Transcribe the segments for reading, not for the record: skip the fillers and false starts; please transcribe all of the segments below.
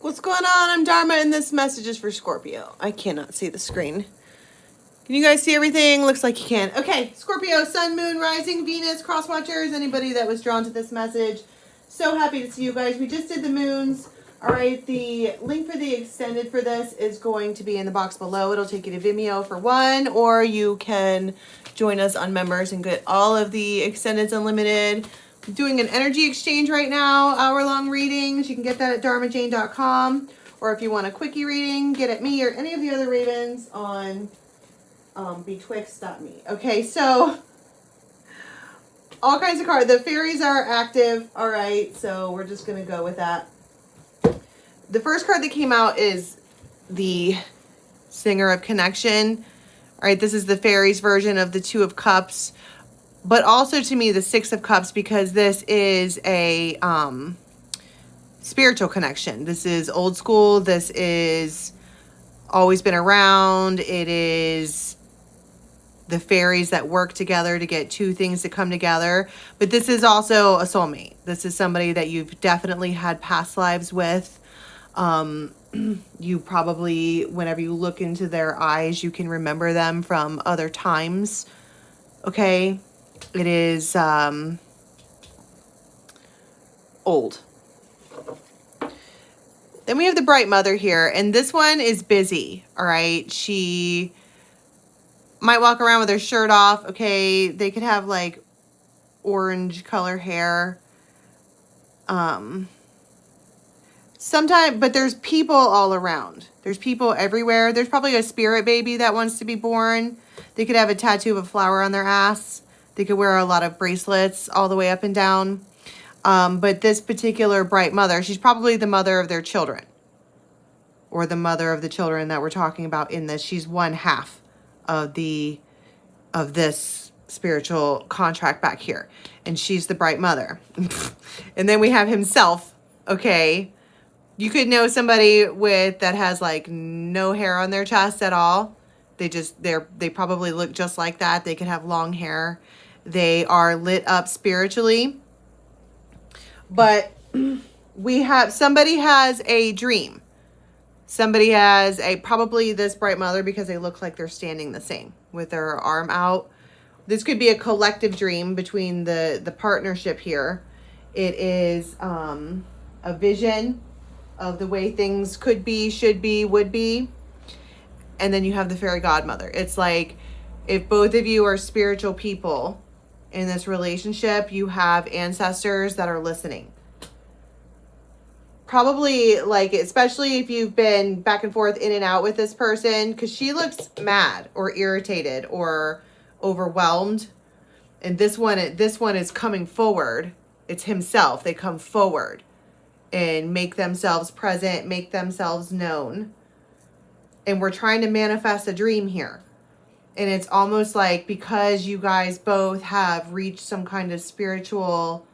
What's going on? I'm Dharma, and this message is for Scorpio. I cannot see the screen. Can you guys see everything? Looks like you can. Okay, Scorpio, Sun, Moon, Rising, Venus, Cross Watchers, anybody that was drawn to this message. So happy to see you guys. We just did the moons. All right, the link for the extended for this is going to be in the box below. It'll take you to Vimeo for one, or you can join us on members and get all of the extendeds unlimited. I'm doing an energy exchange right now, hour-long readings. You can get that at dharmajane.com, or if you want a quickie reading, get at me or any of the other ravens on betwixt.me. Okay, so all kinds of cards. The fairies are active. All right, so we're just going to go with that. The first card that came out is the Singer of Connection. All right, this is the fairies version of the Two of Cups, but also to me the Six of Cups, because this is a spiritual connection. This is old school. This is always been around. It is the fairies that work together to get two things to come together. But this is also a soulmate. This is somebody that you've definitely had past lives with. You probably, whenever you look into their eyes, you can remember them from other times. Okay? It is old. Then we have the Bright Mother here, and this one is busy. All right? She might walk around with her shirt off. Okay? They could have like orange color hair. Sometimes, but there's people all around. There's people everywhere. There's probably a spirit baby that wants to be born. They could have a tattoo of a flower on their ass. They could wear a lot of bracelets all the way up and down. But this particular Bright Mother, she's probably the mother of their children. Or the mother of the children that we're talking about in this. She's one half of this spiritual contract back here. And she's the Bright Mother. And then we have himself, okay. You could know somebody that has like no hair on their chest at all. They probably look just like that. They could have long hair. They are lit up spiritually. But somebody has a dream. Somebody has probably this Bright Mother, because they look like they're standing the same with their arm out. This could be a collective dream between the partnership here. It is a vision of the way things could be, should be, would be. And then you have the fairy godmother. It's like, if both of you are spiritual people in this relationship, you have ancestors that are listening. Probably, like, especially if you've been back and forth in and out with this person, because she looks mad or irritated or overwhelmed. And this one is coming forward. It's himself. They come forward and make themselves present, make themselves known. And we're trying to manifest a dream here. And it's almost like, because you guys both have reached some kind of spiritual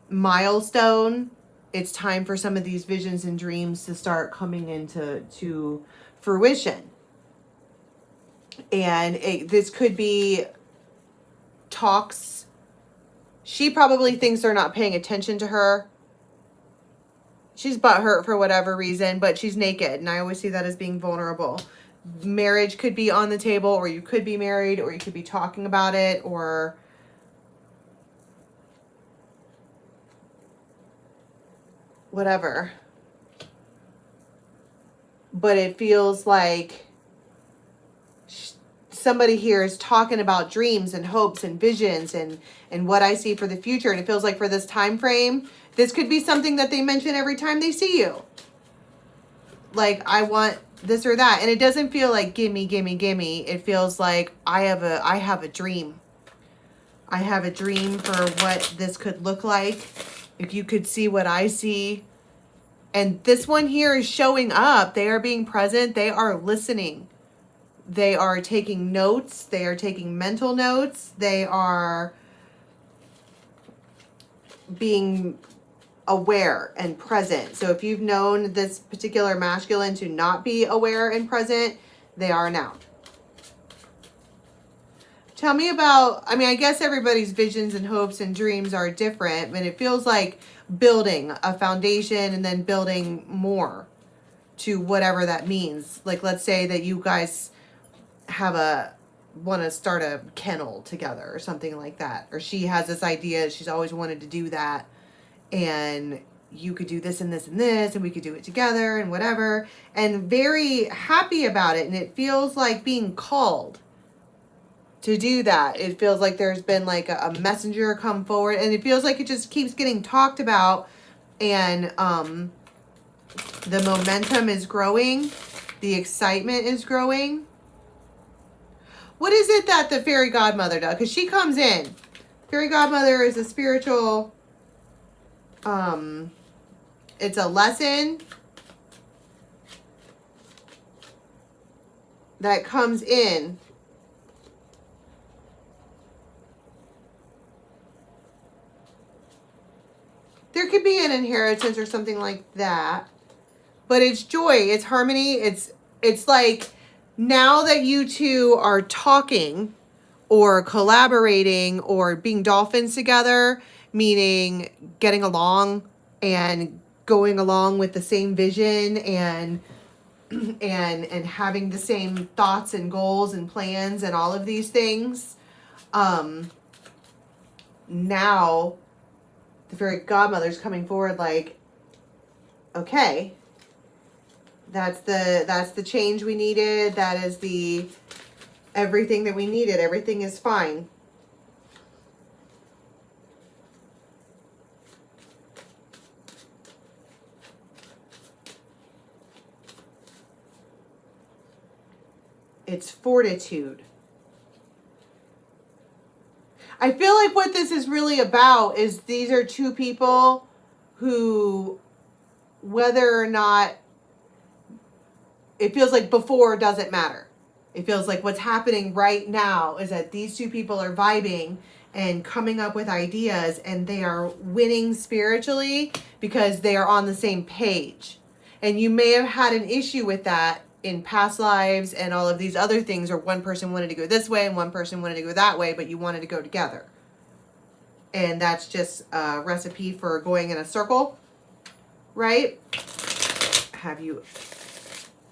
milestone, it's time for some of these visions and dreams to start coming into fruition. And this could be talks. She probably thinks they're not paying attention to her. She's butthurt for whatever reason, but she's naked. And I always see that as being vulnerable. Marriage could be on the table, or you could be married, or you could be talking about it, or whatever. But it feels like somebody here is talking about dreams and hopes and visions and what I see for the future. And it feels like for this time frame, this could be something that they mention every time they see you. Like, I want this or that. And it doesn't feel like gimme, gimme, gimme. It feels like I have a dream. I have a dream for what this could look like. If you could see what I see. And this one here is showing up. They are being present. They are listening. They are taking notes. They are taking mental notes. They are being aware and present. So if you've known this particular masculine to not be aware and present, they are now. Tell me about, I mean, I guess everybody's visions and hopes and dreams are different, but it feels like building a foundation and then building more to whatever that means. Like, let's say that you guys want to start a kennel together or something like that. Or she has this idea, she's always wanted to do that. And you could do this and this and this, and we could do it together and whatever. And very happy about it. And it feels like being called to do that. It feels like there's been like a messenger come forward, and it feels like it just keeps getting talked about, and the momentum is growing, the excitement is growing. What is it that the fairy godmother does? Because she comes in. Fairy godmother is a spiritual, it's a lesson that comes in. There could be an inheritance or something like that. But it's joy, it's harmony, it's like now that you two are talking or collaborating or being dolphins together, meaning getting along and going along with the same vision and having the same thoughts and goals and plans and all of these things. Now the fairy godmother's coming forward like, okay, that's the change we needed. That is the everything that we needed. Everything is fine. It's fortitude. I feel like what this is really about is these are two people who, whether or not, it feels like before doesn't matter. It feels like what's happening right now is that these two people are vibing and coming up with ideas, and they are winning spiritually because they are on the same page. And you may have had an issue with that in past lives and all of these other things, or one person wanted to go this way and one person wanted to go that way, but you wanted to go together. And that's just a recipe for going in a circle, right? Have you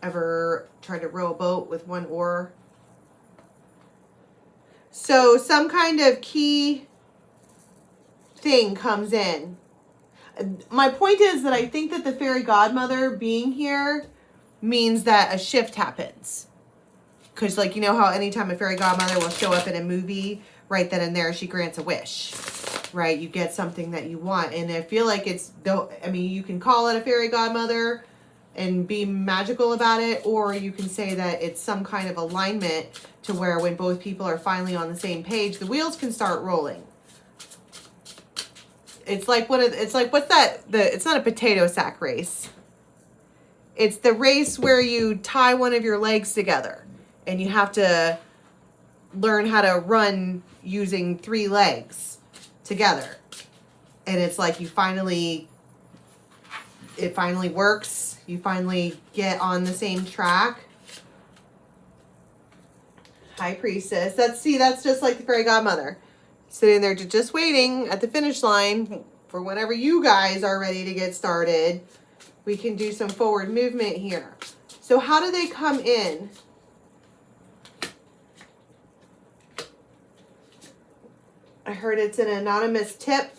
ever tried to row a boat with one oar? So some kind of key thing comes in. My point is that I think that the fairy godmother being here means that a shift happens. Because, like, you know how anytime a fairy godmother will show up in a movie, right then and there she grants a wish, right? You get something that you want. And I feel like it's, I mean, you can call it a fairy godmother and be magical about it, or you can say that it's some kind of alignment to where when both people are finally on the same page, the wheels can start rolling. It's like it's like, what's that? It's not a potato sack race. It's the race where you tie one of your legs together and you have to learn how to run using 3 legs together. And it's like it finally works. You finally get on the same track. High Priestess. That's just like the fairy godmother. Sitting there just waiting at the finish line for whenever you guys are ready to get started. We can do some forward movement here. So how do they come in? I heard it's an anonymous tip.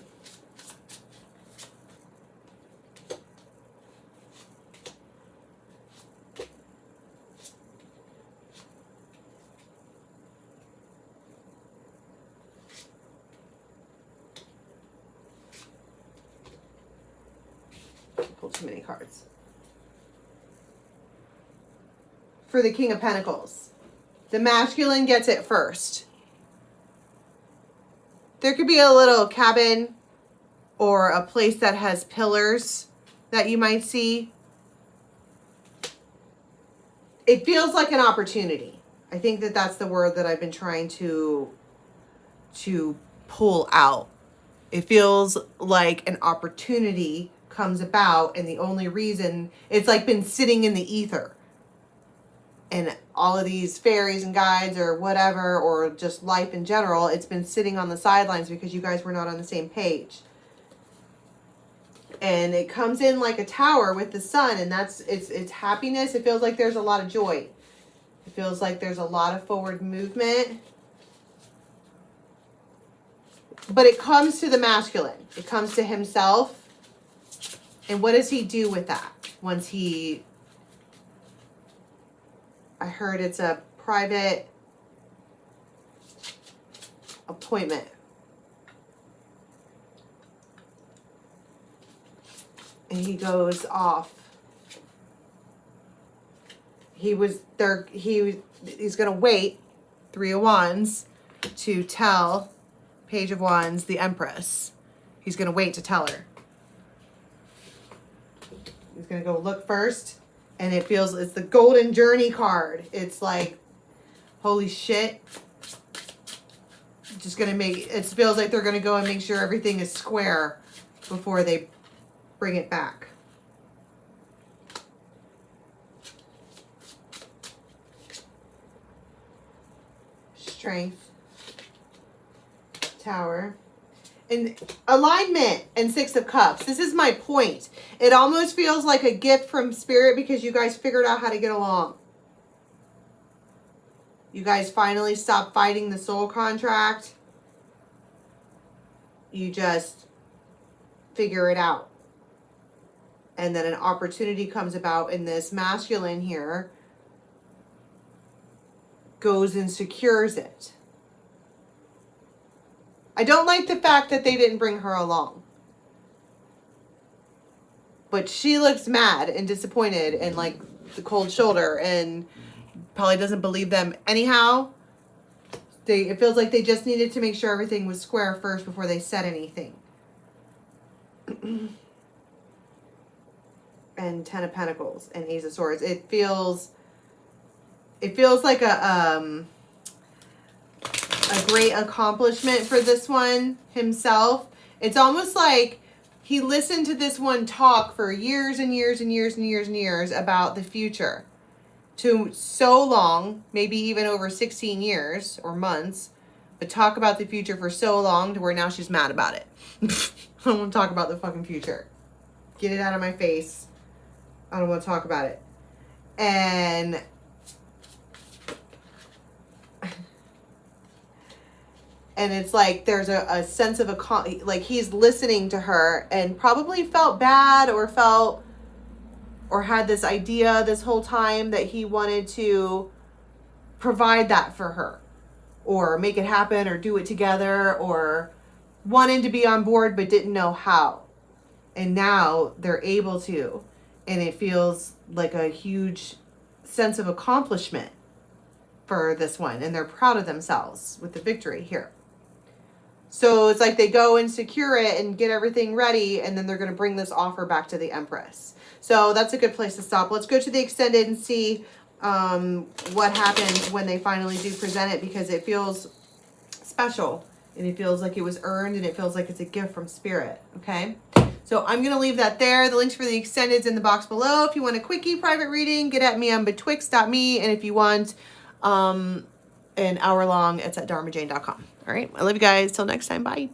Pull too many cards. For the King of Pentacles. The masculine gets it first. There could be a little cabin or a place that has pillars that you might see. It feels like an opportunity. I think that that's the word that I've been trying to pull out. It feels like an opportunity comes about, and the only reason, it's like been sitting in the ether. and all of these fairies and guides or whatever, or just life in general, it's been sitting on the sidelines because you guys were not on the same page. And it comes in like a tower with the sun, and it's happiness. It feels like there's a lot of joy. It feels like there's a lot of forward movement. But it comes to the masculine. It comes to himself. And what does he do with that once he... I heard it's a private appointment. And he goes off. He's going to wait, 3 of Wands, to tell Page of Wands, the Empress. He's going to wait to tell her. He's going to go look first. And it feels, it's the Golden Journey card. It's like, holy shit. Just going to make, it feels like they're going to go and make sure everything is square before they bring it back. Strength. Tower. And alignment and 6 of Cups. This is my point. It almost feels like a gift from Spirit because you guys figured out how to get along. You guys finally stopped fighting the soul contract. You just figure it out. And then an opportunity comes about, and this masculine here goes and secures it. I don't like the fact that they didn't bring her along. But she looks mad and disappointed and like the cold shoulder and probably doesn't believe them anyhow. It feels like they just needed to make sure everything was square first before they said anything. And 10 of Pentacles and Ace of Swords. It feels like a great accomplishment for this one himself. It's almost like he listened to this one talk for years and years and years and years and years about the future. To so long, maybe even over 16 years or months, but talk about the future for so long to where now she's mad about it. I don't want to talk about the fucking future. Get it out of my face. I don't want to talk about it. And it's like there's a sense of like he's listening to her and probably felt bad or had this idea this whole time that he wanted to provide that for her or make it happen or do it together or wanted to be on board but didn't know how. And now they're able to. And it feels like a huge sense of accomplishment for this one. And they're proud of themselves with the victory here. So it's like they go and secure it and get everything ready. And then they're going to bring this offer back to the Empress. So that's a good place to stop. Let's go to the extended and see what happens when they finally do present it. Because it feels special. And it feels like it was earned. And it feels like it's a gift from Spirit. Okay. So I'm going to leave that there. The links for the extended's in the box below. If you want a quickie private reading, get at me on betwixt.me. And if you want an hour long, it's at dharmajane.com. All right. I love you guys. Till next time. Bye.